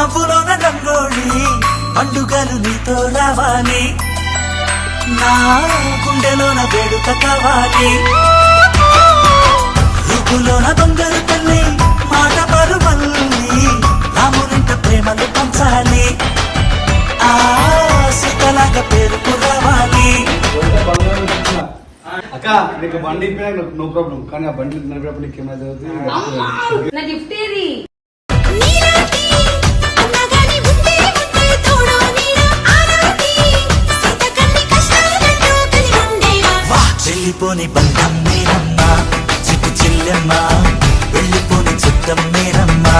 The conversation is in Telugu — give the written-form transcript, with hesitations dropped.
నవ్వులోన రంగోళి పండుగలు నీతో రావాలి నా గుండెలోన వేడుక కావాలి రూపులోన బంగారు తల్లి మాట పరువల్లి రామునింట ప్రేమలు పంచాలి ఆ సీతలాగా పేరుకు రావాలి అక్క నీకు బండి నో ప్రాబ్లం కానీ ఆ బండి నడిపినప్పుడు నీకు ఏమైనా జరుగుతుంది నా గిఫ్ట్ ఏది చెల్లిపోని బంధం మీరమ్మా చిట్టి చెల్లెమ్మా వెళ్ళిపోని చుట్టం మీరమ్మా